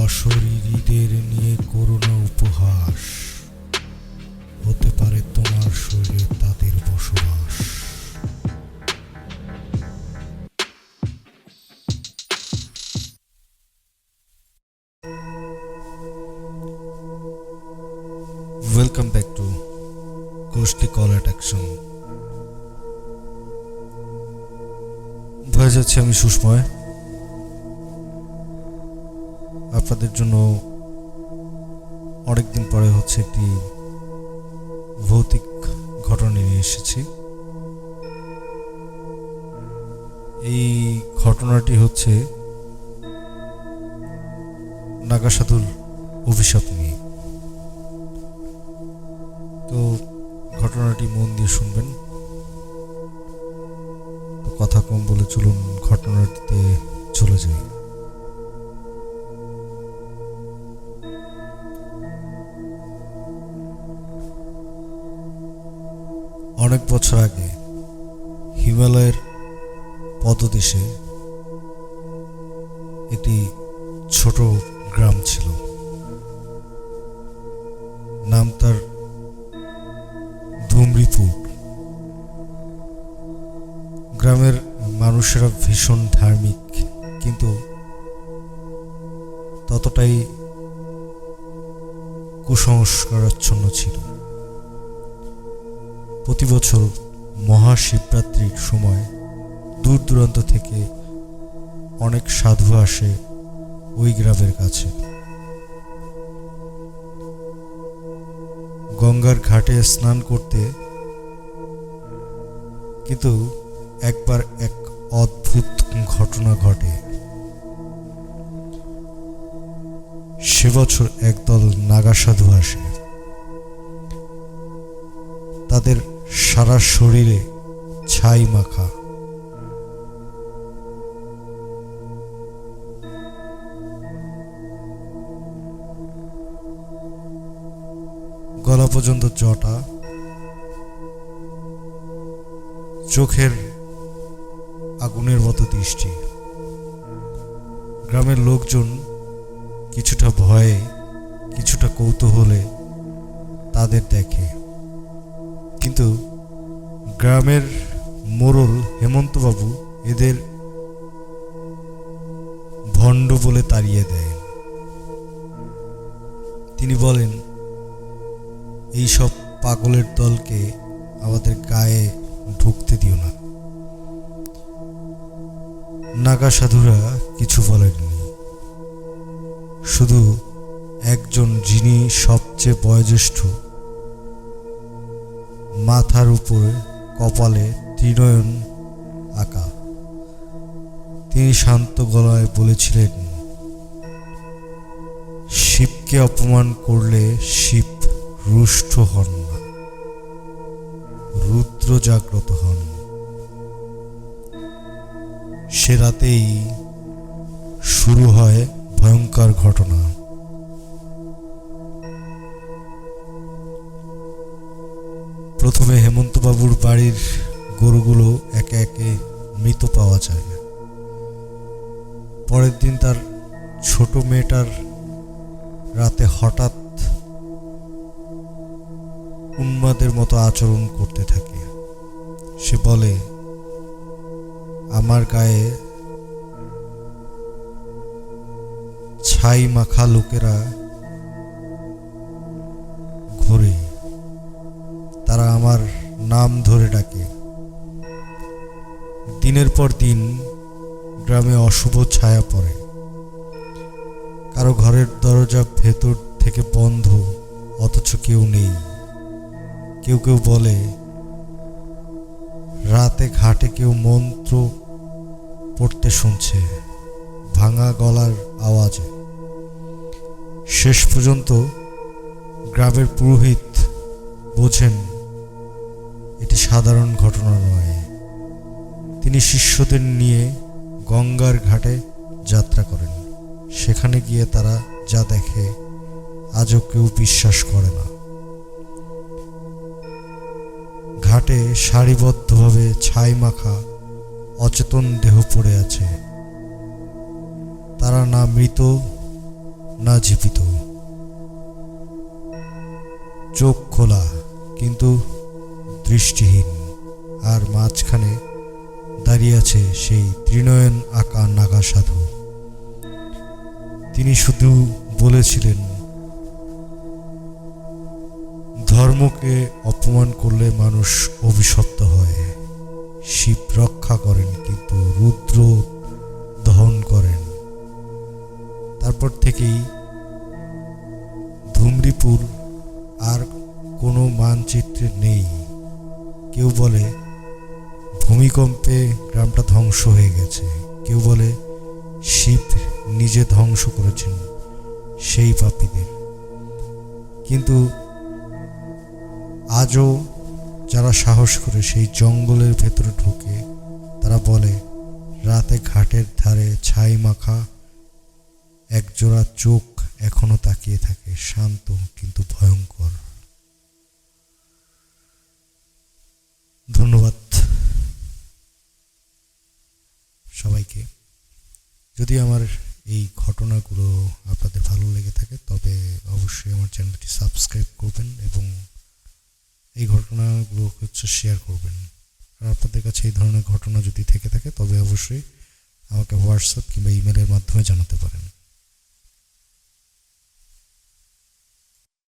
অশরীরীদের নিয়ে করুণা উপহাস, হতে পারে তোমার শরীরে তাদের বসবাস। ওয়েলকাম ব্যাক টু গোষ্ঠী কল অ্যাট্রাকশন। ভয়ে যাচ্ছে আমি সুস্ময়, আপনাদের জন্য অনেকদিন পরে হচ্ছে একটি ভৌতিক ঘটনা নিয়ে এসেছি। এই ঘটনাটি হচ্ছে নাগা সাধুর অভিশাপ নিয়ে। তো ঘটনাটি মন দিয়ে শুনবেন। তো কথা কম বলে চলুন ঘটনাটিতে চলে যাই। অনেক বছর আগে হিমালয়ের পদদেশে একটি ছোট গ্রাম ছিল। নাম তার ধুমরিপুর। গ্রামের মানুষেরা ভীষণ ধার্মিক, কিন্তু ততটাই কুসংস্কারাচ্ছন্ন ছিল। প্রতি বছর মহাশিবরাত্রির সময় দূর দূরান্ত থেকে অনেক সাধু আসে ওই গ্রামের কাছে। গঙ্গার ঘাটে স্নান করতে, কিন্তু একবার এক অদ্ভুত ঘটনা ঘটে। সে বছর একদল নাগা সাধু আসে। তাদের সারা শরীরে ছাই মাখা। গলা পর্যন্ত জটা, চোখের আগুনের মতো দৃষ্টি। গ্রামের লোকজন কিছুটা ভয়ে, কিছুটা কৌতূহলে তাদের দেখে, কিন্তু গ্রামের মোড়ল হেমন্তবাবু এদের ভণ্ড বলে তাড়িয়ে দেন। তিনি বলেন, এইসব পাগলের দলকে আমাদের গায়ে ঢুকতে দিও না। নাগা সাধুরা কিছু বলেননি, শুধু একজন, যিনি সবচেয়ে বয়োজ্যেষ্ঠ, মাথার উপরে কপালে ত্রিনয়ন আঁকা, তিনি শান্ত গলায় বলেছিলেন, শিবকে অপমান করলে শিব রুষ্ট হন না, রুদ্র জাগ্রত হন। সে রাতেই শুরু হয় ভয়ঙ্কর ঘটনা। প্রথমে হেমন্তবাবুর বাড়ির গরুগুলো একে একে মৃত পাওয়া যায়। পরের দিন তার ছোট মেয়েটার রাতে হঠাৎ উন্মাদের মতো আচরণ করতে থাকে। সে বলে, আমার গায়ে ছাই মাখা লোকেরা ঘোরে, তারা আমার নাম ধরে ডাকে। দিনের পর দিন গ্রামে অশুভ ছায়া পড়ে। কারো ঘরের দরজা ভেতর থেকে বন্ধ, অথচ কেউ নেই। কেউ কেউ বলে, রাতে ঘাটে কেউ মন্ত্র পড়তে শুনছে, ভাঙা গলার আওয়াজে। শেষ পর্যন্ত গ্রামের পুরোহিত বোঝেন এটি সাধারণ ঘটনা নয়। তিনি শিষ্যদের নিয়ে গঙ্গার ঘাটে যাত্রা করেন। সেখানে গিয়ে তারা যা দেখে আজও কেউ বিশ্বাস করে না। ঘাটে সারিবদ্ধভাবে ছাই মাখা অচেতন দেহ পড়ে আছে। তারা না মৃত, না জীবিত। চোখ খোলা কিন্তু দৃষ্টিহীন, আর মাঝখানে দাঁড়িয়ে আছে সেই ত্রিনয়ন আঁকা নাগা সাধু। তিনি শুধু বলেছিলেন, ধর্মকে অপমান করলে মানুষ অভিশপ্ত হয়। শিব রক্ষা করেন কিন্তু রুদ্র দহন করেন। তারপর থেকেই ধুমরিপুর আর কোনো মানচিত্রে নেই। কেউ বলে ভূমিকম্পে গ্রামটা ধ্বংস হয়ে গেছে, কেউ বলে শিব নিজে ধ্বংস করেছেন সেই পাপীদের। কিন্তু আজও যারা সাহস করে সেই জঙ্গলের ভেতরে ঢুকে, তারা বলে রাতে ঘাটের ধারে ছাই মাখা একজোড়া চোখ এখনো তাকিয়ে থাকে, শান্ত কিন্তু ভয়ঙ্কর। ধন্যবাদ সবাইকে। যদি আমার এই ঘটনাগুলো আপনাদের ভালো লেগে থাকে তবে অবশ্যই আমার চ্যানেলটি সাবস্ক্রাইব করবেন এবং এই ঘটনাগুলো শেয়ার করবেন। আর আপনাদের কাছে এই ধরনের ঘটনা যদি থেকে থাকে তবে অবশ্যই আমাকে হোয়াটসঅ্যাপ কিংবা ইমেলের মাধ্যমে জানাতে পারেন।